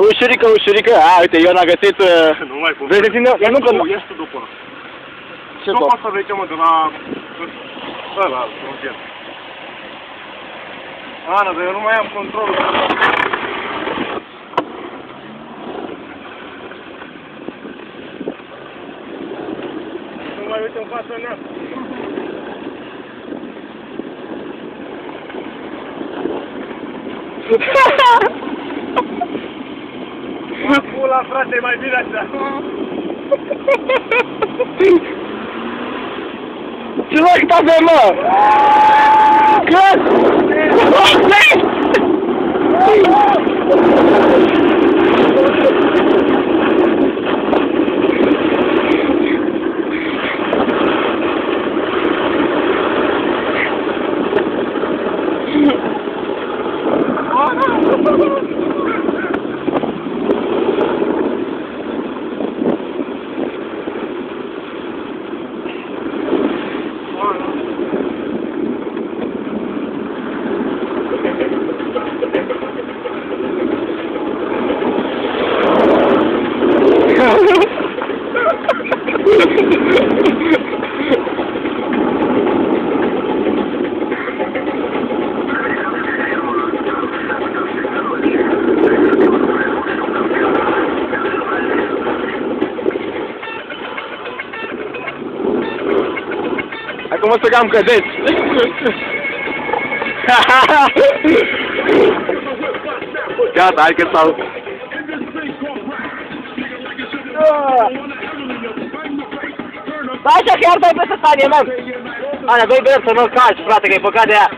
Ușurică, ușurică. A, uite, Ion a găsit... Nu mai pot. Vrei să țină? Eu nu că... Ești tu după ăla. Ce după cop? asta veche, mă, de la... ăla, nu știu. Ana, dar eu nu mai am control. Nu mai uite în fața mea. Mă pula, frate, e mai bine așa. Ce la cât avem, mă? Cât? Acum o să cam cădeți. Gata, hai că s-au... Așa chiar dai pe stanie, mă! Ana, doi drept să nu-l caci, frate, că-i păcat de ea.